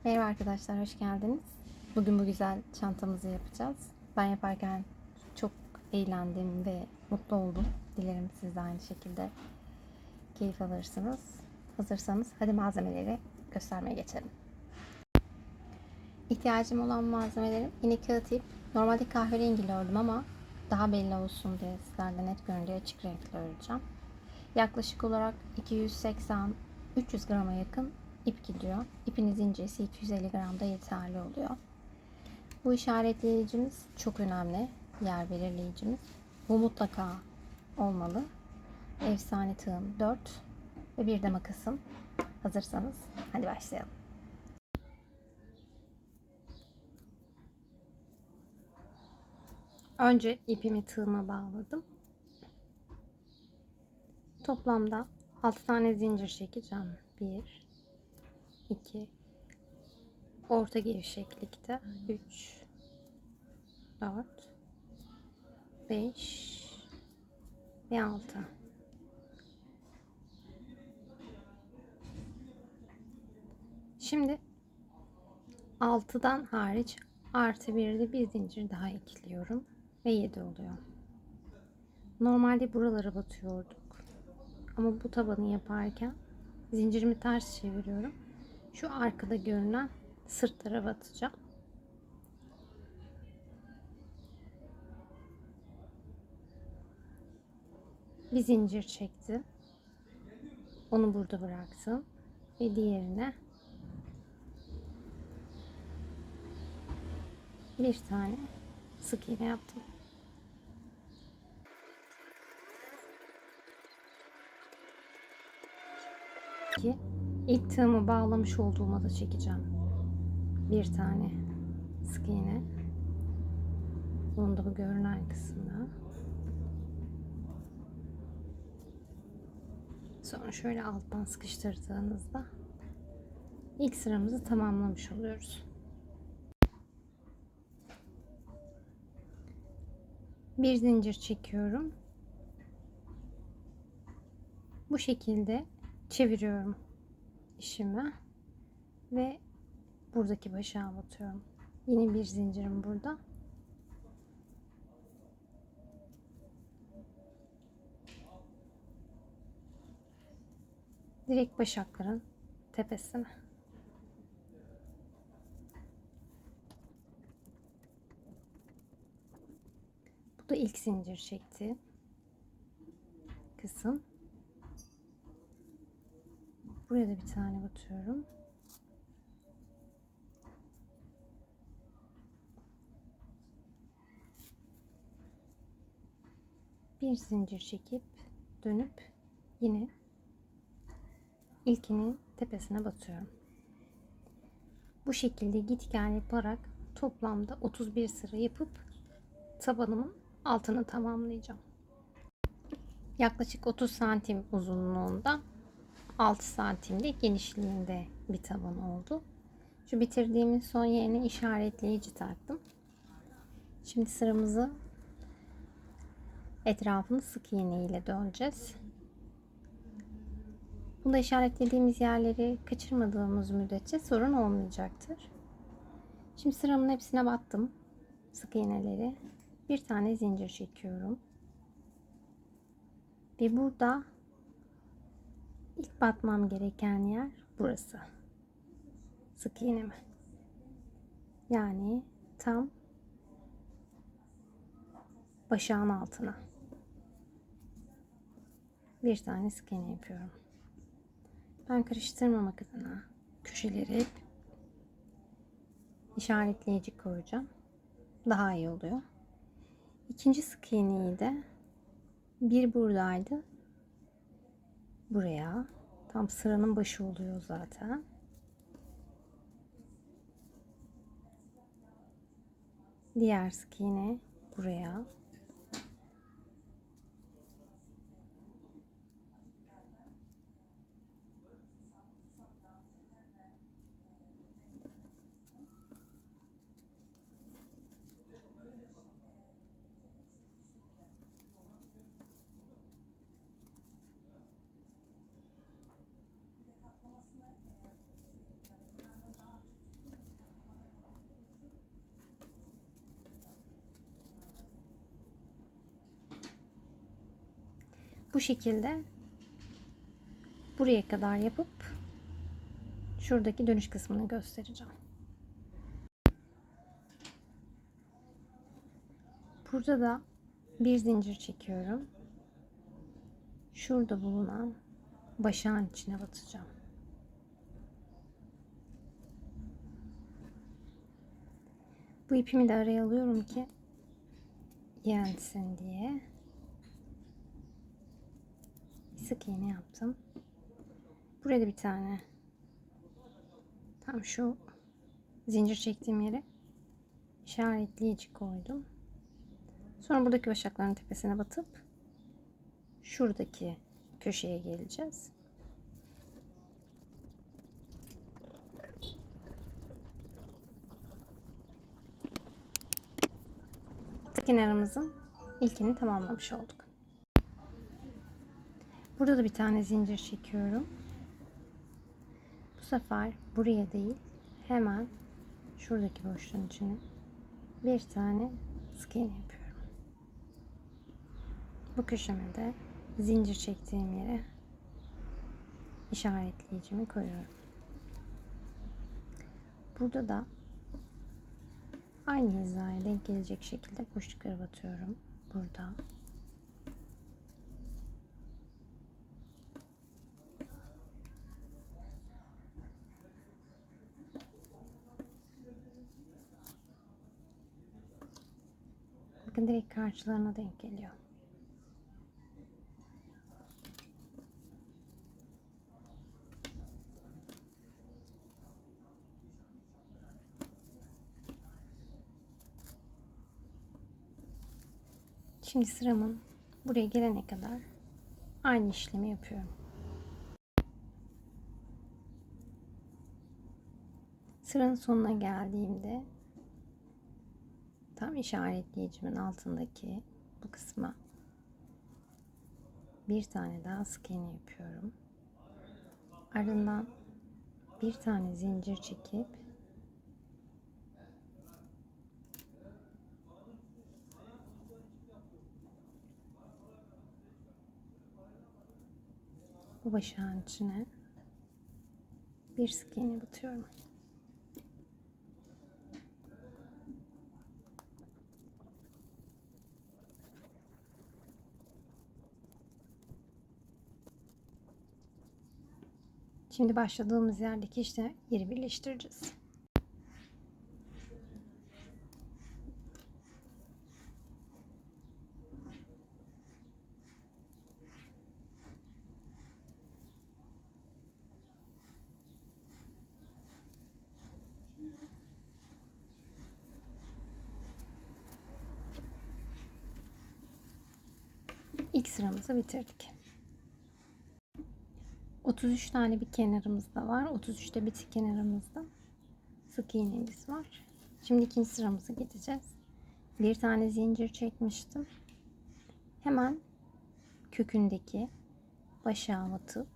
Merhaba arkadaşlar, hoş geldiniz. Bugün bu güzel çantamızı yapacağız. Ben yaparken çok eğlendim ve mutlu oldum. Dilerim siz de aynı şekilde keyif alırsınız. Hazırsanız hadi malzemeleri göstermeye geçelim. İhtiyacım olan malzemelerim yine kağıt ip. Normalde kahverengili ördüm ama daha belli olsun diye sizlerle net görün diye açık renkli öreceğim. Yaklaşık olarak 280-300 grama yakın ip gidiyor. İpiniz incesi 250 gram da yeterli oluyor. Bu işaretleyicimiz çok önemli. Yer belirleyicimiz. Bu mutlaka olmalı. Efsane tığım 4 ve bir de makasım. Hazırsanız hadi başlayalım. Önce ipimi tığıma bağladım. Toplamda 6 tane zincir çekeceğim. 1 2 orta gevşeklikte 3 4 5 ve 6. Şimdi 6'dan hariç artı bir de bir zincir daha ekliyorum ve 7 oluyor. Normalde buralara batıyorduk ama bu tabanı yaparken zincirimi ters çeviriyorum. Şu arkada görünen sırtlara batacağım. Bir zincir çektim. Onu burada bıraktım ve diğerine bir tane sık iğne yaptım. İlk tığımı bağlamış olduğuma da çekeceğim. Bir tane sık iğne. Bunu da bu görünen kısmına. Sonra şöyle alttan sıkıştırdığınızda ilk sıramızı tamamlamış oluyoruz. Bir zincir çekiyorum. Bu şekilde çeviriyorum işimi ve buradaki başağa batıyorum. Yine bir zincirim burada. Direkt başakların tepesine. Bu da ilk zincir çekti kısım. Buraya da bir tane batıyorum. Bir zincir çekip dönüp yine ilkinin tepesine batıyorum. Bu şekilde git gel yaparak toplamda 31 sıra yapıp tabanımın altını tamamlayacağım. Yaklaşık 30 santim uzunluğunda 6 santimde genişliğinde bir taban oldu. Şu bitirdiğimiz son yerine işaretleyici taktım. Şimdi sıramızı etrafını sık iğne ile döneceğiz. Bunda işaretlediğimiz yerleri kaçırmadığımız müddetçe sorun olmayacaktır. Şimdi sıramın hepsine battım. Sık iğneleri. Bir tane zincir çekiyorum. Ve burada ilk batmam gereken yer burası. Sık iğnemi. Yani tam başağın altına. Bir tane sık iğne yapıyorum. Ben karıştırmamak adına köşeleri işaretleyici koyacağım. Daha iyi oluyor. İkinci sık iğneyi de bir buradaydı. Buraya. Tam sıranın başı oluyor zaten. Diğer sık iğne buraya. Bu şekilde buraya kadar yapıp şuradaki dönüş kısmını göstereceğim. Burada da bir zincir çekiyorum. Şurada bulunan başağın içine batacağım. Bu ipimi de araya alıyorum ki yensin diye. Sık iğne yaptım. Burada bir tane tam şu zincir çektiğim yere işaretleyici koydum. Sonra buradaki başakların tepesine batıp şuradaki köşeye geleceğiz. Kenarımızın ilkini tamamlamış olduk. Burada da bir tane zincir çekiyorum. Bu sefer buraya değil, hemen şuradaki boşluğun içine bir tane sık iğne yapıyorum. Bu köşeme de zincir çektiğim yere işaretleyicimi koyuyorum. Burada da aynı hizaya denk gelecek şekilde boşluklara batıyorum. Burada. Bakın direkt karşılarına denk geliyor. Şimdi sıramın buraya gelene kadar aynı işlemi yapıyorum. Sıranın sonuna geldiğimde tam işaretleyicimin altındaki bu kısma bir tane daha sık iğne yapıyorum. Ardından bir tane zincir çekip bu başağın içine bir sık iğne batıyorum. Şimdi başladığımız yerdeki işte yeri birleştireceğiz. İlk sıramızı bitirdik. 33 tane bir kenarımızda var. 33'te bir kenarımızda sık iğnemiz var. Şimdi ikinci sıramıza gideceğiz. Bir tane zincir çekmiştim. Hemen kökündeki başağa batıp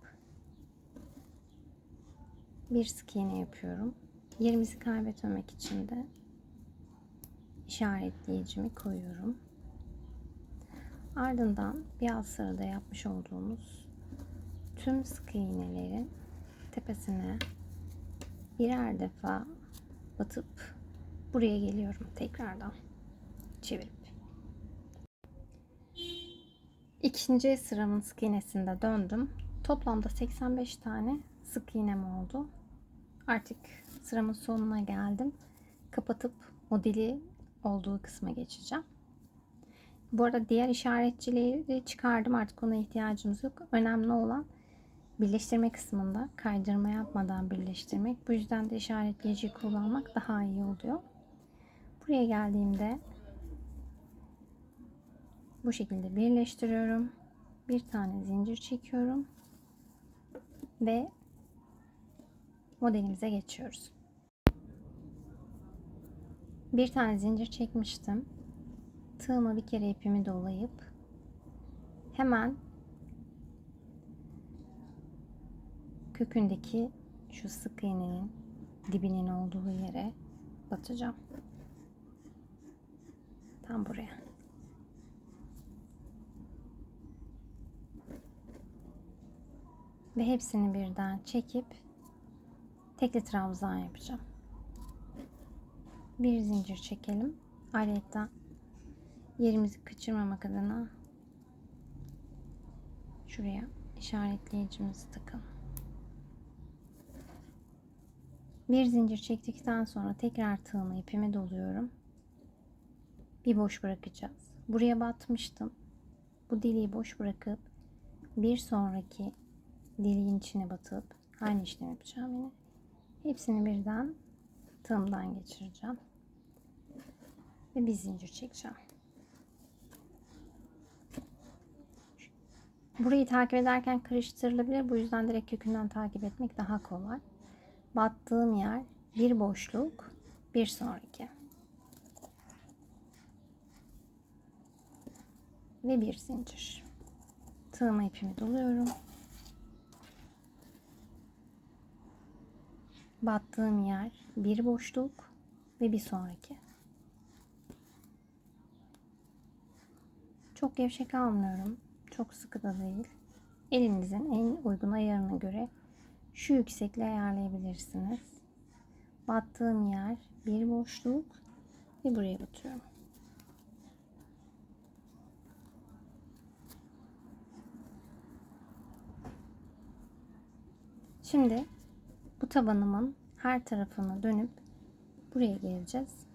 bir sık iğne yapıyorum. Yerimizi kaybetmemek için de işaretleyicimi koyuyorum. Ardından bir alt sırada yapmış olduğumuz tüm sık iğnelerin tepesine birer defa batıp buraya geliyorum tekrardan çevirip. İkinci sıramın sık iğnesinde döndüm. Toplamda 85 tane sık iğnem oldu. Artık sıramın sonuna geldim. Kapatıp modeli olduğu kısma geçeceğim. Bu arada diğer işaretçileri çıkardım. Artık ona ihtiyacımız yok. Önemli olan birleştirme kısmında kaydırma yapmadan birleştirmek. Bu yüzden de işaretleyici kullanmak daha iyi oluyor. Buraya geldiğimde bu şekilde birleştiriyorum. Bir tane zincir çekiyorum ve modelimize geçiyoruz. Bir tane zincir çekmiştim. Tığıma bir kere ipimi dolayıp hemen kökündeki şu sık iğnenin dibinin olduğu yere batacağım. Tam buraya. Ve hepsini birden çekip tekli trabzan yapacağım. Bir zincir çekelim. Ayrıca yerimizi kaçırmamak adına şuraya işaretleyicimizi takalım. Bir zincir çektikten sonra tekrar tığımı ipime doluyorum. Bir boş bırakacağız. Buraya batmıştım. Bu deliği boş bırakıp bir sonraki deliğin içine batıp aynı işlemi yapacağım yine. Hepsini birden tığımdan geçireceğim. Ve bir zincir çekeceğim. Burayı takip ederken karıştırılabilir. Bu yüzden direkt kökünden takip etmek daha kolay. Battığım yer bir boşluk, bir sonraki. Ve bir zincir. Tığıma ipimi doluyorum. Battığım yer bir boşluk ve bir sonraki. Çok gevşek almıyorum. Çok sıkı da değil. Elinizin en uygun ayarına göre şu yüksekliği ayarlayabilirsiniz. Battığım yer bir boşluk ve buraya batıyorum. Şimdi bu tabanımın her tarafını dönüp buraya geleceğiz.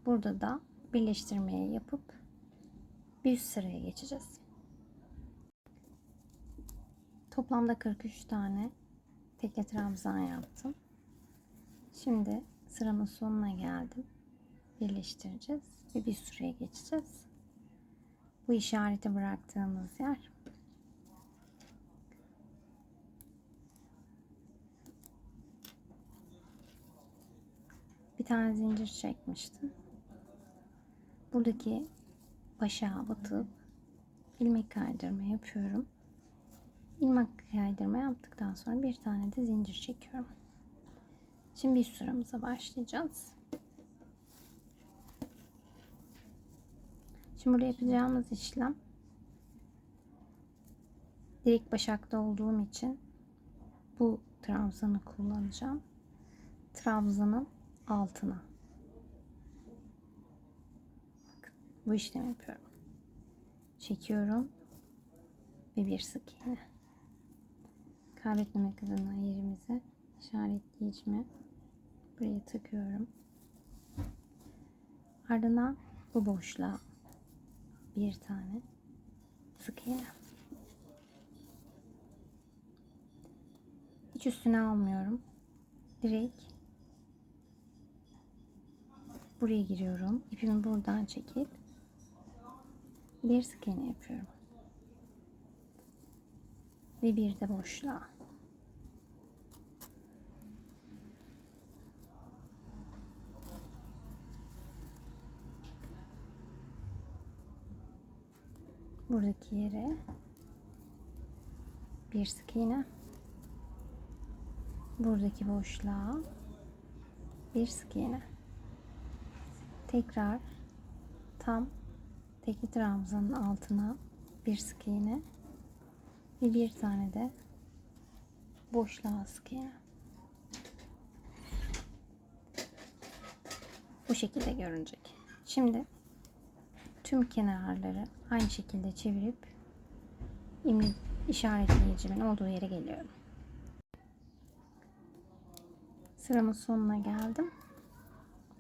Burada da birleştirmeyi yapıp bir üst sıraya geçeceğiz. Toplamda 43 tane tekli trabzan yaptım. Şimdi sıramın sonuna geldim. Birleştireceğiz ve bir sıraya geçeceğiz. Bu işareti bıraktığımız yer. Bir tane zincir çekmiştim. Buradaki başa batıp ilmek kaydırma yapıyorum. İlmek kaydırma yaptıktan sonra bir tane de zincir çekiyorum. Şimdi bir sıramıza başlayacağız. Şimdi burada yapacağımız işlem direkt başakta olduğum için bu trabzanı kullanacağım. Trabzanın altına. Bakın, bu işlemi yapıyorum. Çekiyorum ve bir sık iğne. Kaybetmemek adına yerimize işaretleyicimi buraya takıyorum. Ardından bu boşluğa bir tane sık iğne. Hiç üstüne almıyorum. Direkt buraya giriyorum. İpimi buradan çekip bir sık iğne yapıyorum. Ve bir de boşluğa. Buradaki yere bir sık iğne. Buradaki boşluğa bir sık iğne. Tekrar tam tekli trabzanın altına bir sık iğne ve bir tane de boşluğa sık iğne. Bu şekilde görünecek. Şimdi tüm kenarları aynı şekilde çevirip ilmek işaretleyicimin olduğu yere geliyorum. Sıramın sonuna geldim.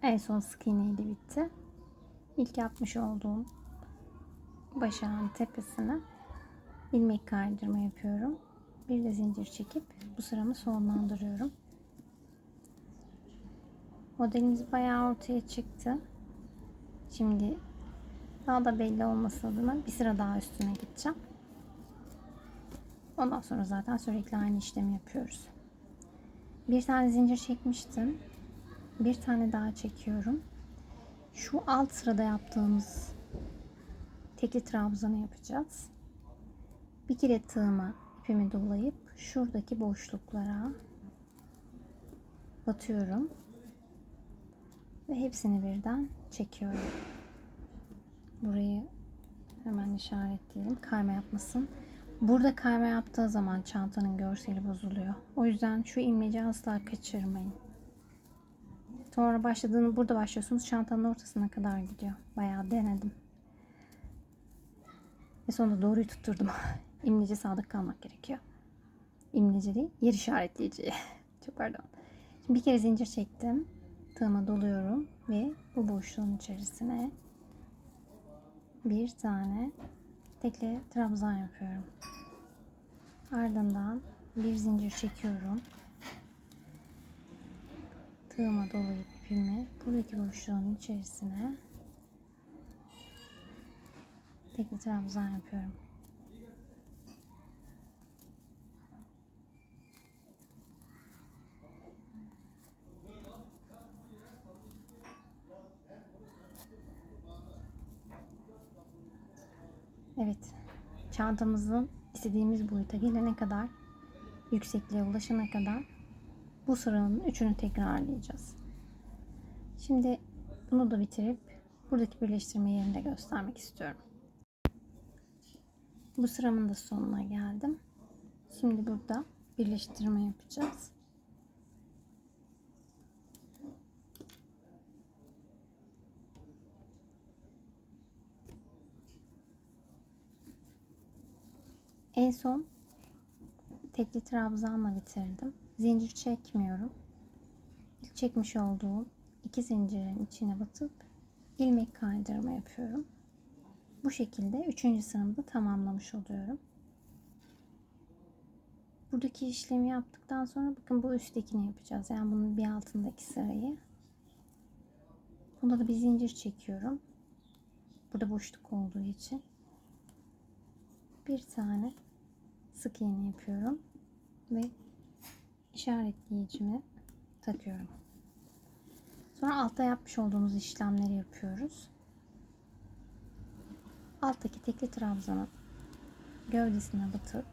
En son sık iğneyle bitti. İlk yapmış olduğum başağın tepesine ilmek kaydırma yapıyorum. Bir de zincir çekip bu sıramı sonlandırıyorum. Modelimiz bayağı ortaya çıktı. Şimdi daha da belli olması adına bir sıra daha üstüne gideceğim. Ondan sonra zaten sürekli aynı işlemi yapıyoruz. Bir tane zincir çekmiştim. Bir tane daha çekiyorum. Şu alt sırada yaptığımız tekli trabzanı yapacağız. Bir kere tığıma ipimi dolayıp şuradaki boşluklara batıyorum ve hepsini birden çekiyorum. Burayı hemen işaretleyelim, kayma yapmasın. Burada kayma yaptığı zaman çantanın görseli bozuluyor. O yüzden şu ilmeci asla kaçırmayın. Sonra burada başlıyorsunuz. Çantanın ortasına kadar gidiyor. Bayağı denedim. Ve sonunda doğruyu tutturdum. İmlece sadık kalmak gerekiyor. İmlece değil, yer işaretleyici. Çok pardon. Şimdi bir kere zincir çektim. Tığıma doluyorum ve bu boşluğun içerisine bir tane tekli trabzan yapıyorum. Ardından bir zincir çekiyorum. Tığıma dolayıp ipimi buradaki boşluğun içerisine tekli trabzan yapıyorum. Evet, çantamızın istediğimiz boyuta gelene kadar, yüksekliğe ulaşana kadar bu sıranın üçünü tekrarlayacağız. Şimdi bunu da bitirip buradaki birleştirme yerini de göstermek istiyorum. Bu sıramın da sonuna geldim. Şimdi burada birleştirme yapacağız. En son tekli trabzanla bitirdim. Zincir çekmiyorum. İlk çekmiş olduğum iki zincirin içine batıp ilmek kaydırma yapıyorum. Bu şekilde 3. sıramı da tamamlamış oluyorum. Buradaki işlemi yaptıktan sonra bakın bu üsttekini yapacağız. Yani bunun bir altındaki sırayı. Bunda da bir zincir çekiyorum. Burada boşluk olduğu için. Bir tane sık iğne yapıyorum. Ve işaretleyicimi takıyorum. Sonra altta yapmış olduğumuz işlemleri yapıyoruz. Alttaki tekli trabzanın gövdesine batıp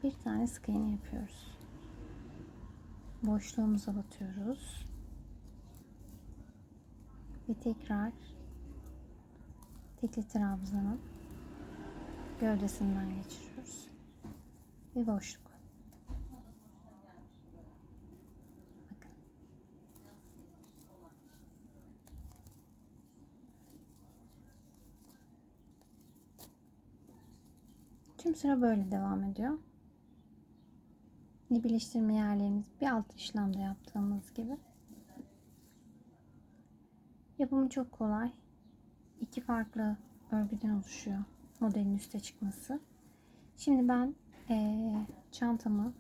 bir tane sık iğne yapıyoruz. Boşluğumuza batıyoruz. Ve tekrar tekli trabzanın gövdesinden geçiriyoruz. Ve boşluk. Bakın. Tüm sıra böyle devam ediyor. Yine birleştirme yerlerimiz bir alt işlemde yaptığımız gibi. Yapımı çok kolay. İki farklı örgüden oluşuyor modelin üste çıkması. Şimdi ben çantamı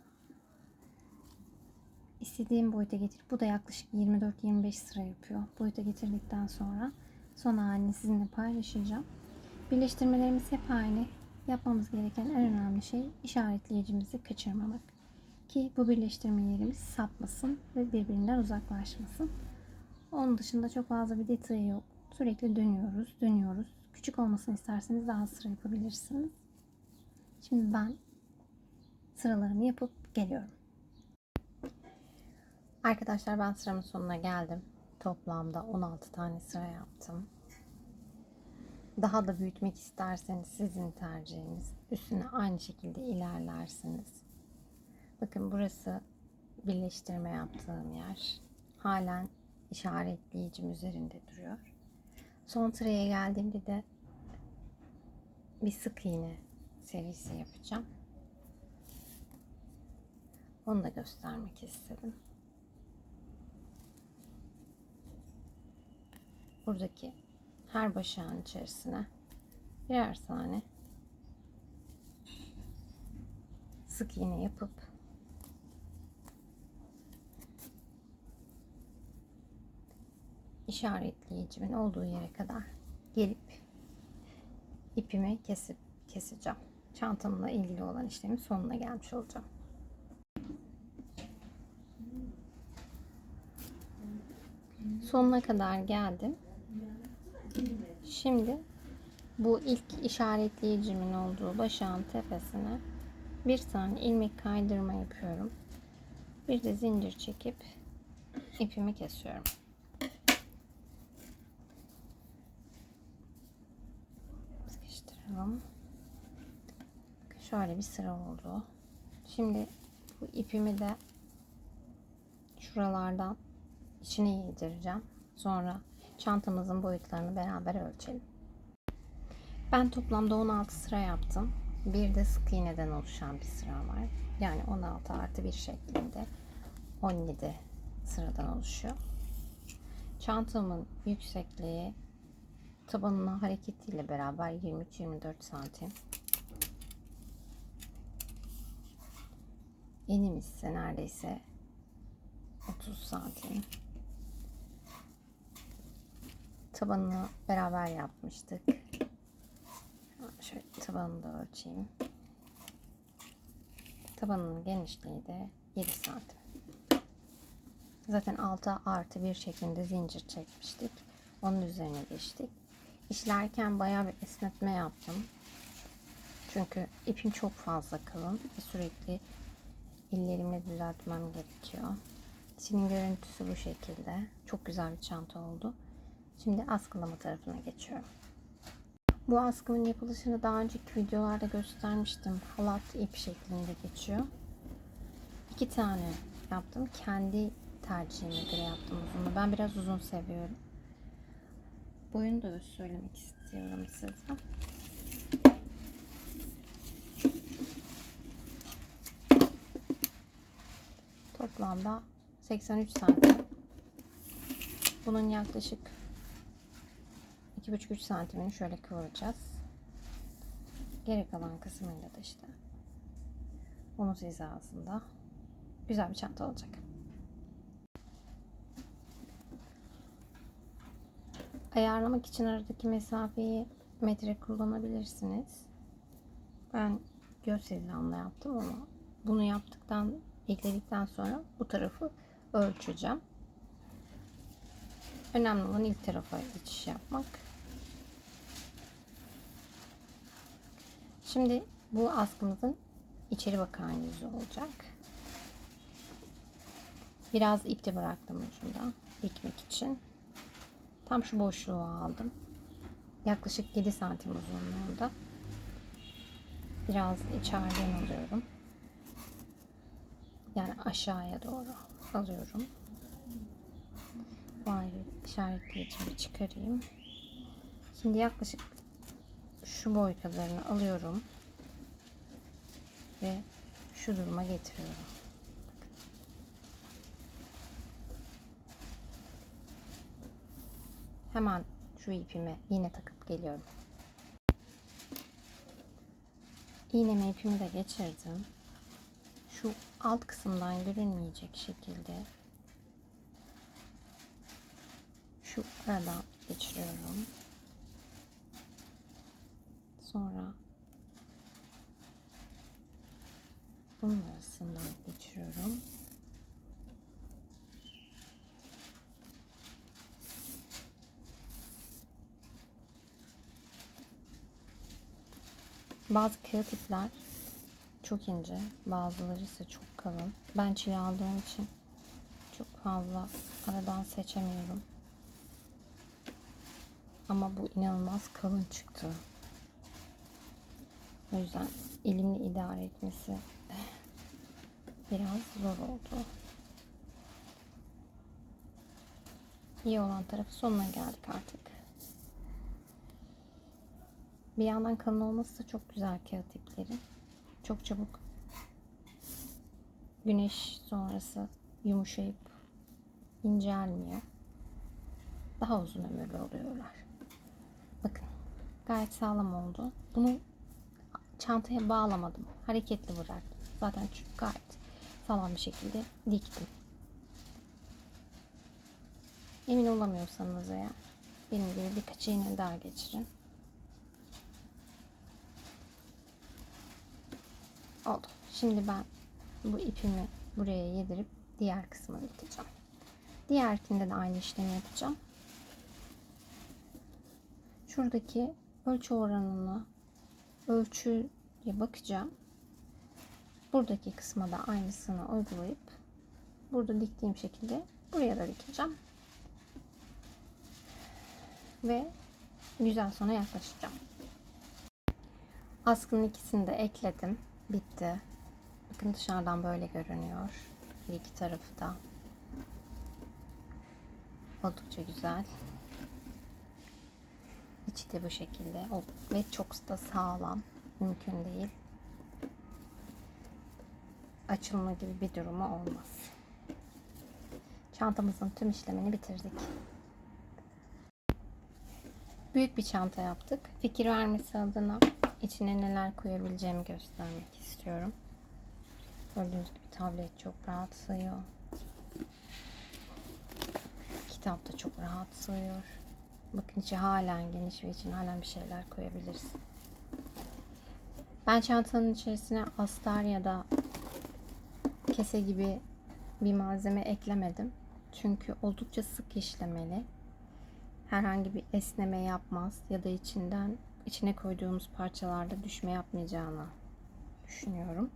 istediğim boyuta getirip, bu da yaklaşık 24-25 sıra yapıyor. Boyuta getirdikten sonra son halini sizinle paylaşacağım. Birleştirmelerimiz hep aynı. Yapmamız gereken en önemli şey işaretleyicimizi kaçırmamak. Ki bu birleştirme yerimiz sapmasın ve birbirinden uzaklaşmasın. Onun dışında çok fazla bir detayı yok. Sürekli dönüyoruz. Küçük olmasını isterseniz daha az sıra yapabilirsiniz. Şimdi ben sıralarımı yapıp geliyorum. Arkadaşlar, ben sıramın sonuna geldim. Toplamda 16 tane sıra yaptım. Daha da büyütmek isterseniz sizin tercihiniz. Üstüne aynı şekilde ilerlersiniz. Bakın, burası birleştirme yaptığım yer. Halen işaretleyicim üzerinde duruyor. Son sıraya geldiğimde de bir sık iğne serisi yapacağım. Onu da göstermek istedim. Buradaki her başağın içerisine birer tane sık iğne yapıp işaretleyicimin olduğu yere kadar gelip ipimi keseceğim. Çantamla ilgili olan işlemin sonuna gelmiş olacağım. Sonuna kadar geldim. Şimdi bu ilk işaretleyicimin olduğu başağın tepesine bir tane ilmek kaydırma yapıyorum. Bir de zincir çekip ipimi kesiyorum. Sıkıştıralım. Şöyle bir sıra oldu. Şimdi bu ipimi de şuralardan içine yedireceğim. Sonra çantamızın boyutlarını beraber ölçelim. Ben toplamda 16 sıra yaptım. Bir de sık iğneden oluşan bir sıra var. Yani 16 artı 1 şeklinde 17 sıradan oluşuyor. Çantamın yüksekliği tabanına hareketiyle beraber 23-24 santim. Enim ise neredeyse 30 santim. Tabanını beraber yapmıştık. Şöyle tabanını da ölçeyim. Tabanının genişliği de 7 santim. Zaten 6 artı 1 şeklinde zincir çekmiştik. Onun üzerine geçtik. İşlerken bayağı bir esnetme yaptım. Çünkü ipim çok fazla kalın ve sürekli ellerimle düzeltmem gerekiyor. İçinin görüntüsü bu şekilde. Çok güzel bir çanta oldu. Şimdi askılama tarafına geçiyorum. Bu askının yapılışını daha önceki videolarda göstermiştim. Halat ip şeklinde geçiyor. 2 tane yaptım. Kendi tercihime göre yaptım uzunluğu. Ben biraz uzun seviyorum. Boyunu da söylemek istiyorum size. Toplamda 83 santim. Bunun yaklaşık 2,5-3 santimini şöyle kıvıracağız. Geri kalan kısmıyla da işte omuz hizasında güzel bir çanta olacak. Ayarlamak için aradaki mesafeyi metre kullanabilirsiniz. Ben göz hizamla yaptım ama bunu ekledikten sonra bu tarafı ölçeceğim. Önemli olan ilk tarafa geçiş yapmak. Şimdi bu askımızın içeri bakan yüzü olacak. Biraz ip de bıraktım ucunda dikmek için. Tam şu boşluğu aldım. Yaklaşık 7 santim uzunluğunda. Biraz içeriden alıyorum. Yani aşağıya doğru alıyorum. Bu ayrı işaretleyicimi çıkarayım. Şimdi yaklaşık şu boy kadarını alıyorum. Ve şu duruma getiriyorum. Hemen şu ipime iğne takıp geliyorum. İğneme ipimi de geçirdim. Şu alt kısımdan görünmeyecek şekilde şu aradan geçiriyorum. Sonra bunun arasından geçiriyorum. Bazı kağıt ipler çok ince, bazıları ise çok kalın. Ben çiğ aldığım için çok fazla aradan seçemiyorum. Ama bu inanılmaz kalın çıktı. O yüzden elimle idare etmesi biraz zor oldu. İyi olan tarafı sonuna geldik artık. Bir yandan kalın olması da çok güzel kağıt ipleri. Çok çabuk güneş sonrası yumuşayıp incelmiyor. Daha uzun ömürlü oluyorlar. Bakın gayet sağlam oldu. Bunu çantaya bağlamadım. Hareketli bıraktım. Zaten gayet sağlam bir şekilde diktim. Emin olamıyorsanız eğer benim gibi birkaç iğne daha geçirin. Oldu. Şimdi ben bu ipimi buraya yedirip diğer kısmını dikeceğim. Diğerkinde de aynı işlemi yapacağım. Şuradaki ölçü oranını ölçüye bakacağım. Buradaki kısma da aynısını uygulayıp burada diktiğim şekilde buraya da dikeceğim. Ve güzel sona yaklaşacağım. Askının ikisini de ekledim. Bitti. Bakın dışarıdan böyle görünüyor. Her iki tarafı da. Oldukça güzel. İçi de bu şekilde. Ve çok da sağlam. Mümkün değil. Açılma gibi bir durumu olmaz. Çantamızın tüm işlemini bitirdik. Büyük bir çanta yaptık. Fikir vermesi adına içine neler koyabileceğimi göstermek istiyorum. Gördüğünüz gibi tablet çok rahat sığıyor. Kitap da çok rahat sığıyor. Bakın içi halen geniş ve içine halen bir şeyler koyabiliriz. Ben çantanın içerisine astar ya da kese gibi bir malzeme eklemedim. Çünkü oldukça sık işlemeli. Herhangi bir esneme yapmaz ya da içine koyduğumuz parçalarda düşme yapmayacağını düşünüyorum.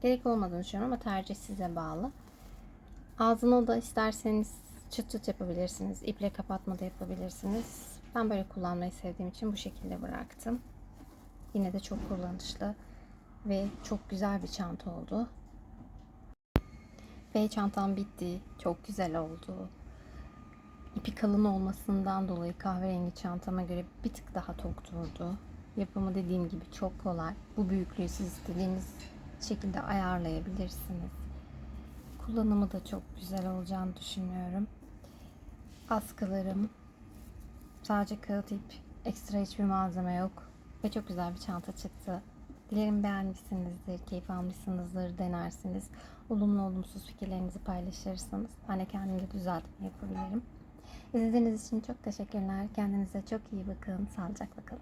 Gerek olmadığını düşünüyorum ama tercih size bağlı. Ağzını da isterseniz çıt çıt yapabilirsiniz. İple kapatma da yapabilirsiniz. Ben böyle kullanmayı sevdiğim için bu şekilde bıraktım. Yine de çok kullanışlı ve çok güzel bir çanta oldu. Ve çantam bitti. Çok güzel oldu. İpi kalın olmasından dolayı kahverengi çantama göre bir tık daha tok durdu. Yapımı dediğim gibi çok kolay. Bu büyüklüğü siz istediğiniz şekilde ayarlayabilirsiniz. Kullanımı da çok güzel olacağını düşünüyorum. Askılarım sadece kağıt ip, ekstra hiçbir malzeme yok ve çok güzel bir çanta çıktı. Dilerim beğenmişsinizdir, keyif almışsınızdır, denersiniz. Olumlu olumsuz fikirlerinizi paylaşırsanız ben de kendim de düzeltme yapabilirim. İzlediğiniz için çok teşekkürler. Kendinize çok iyi bakın. Sağlıcakla kalın.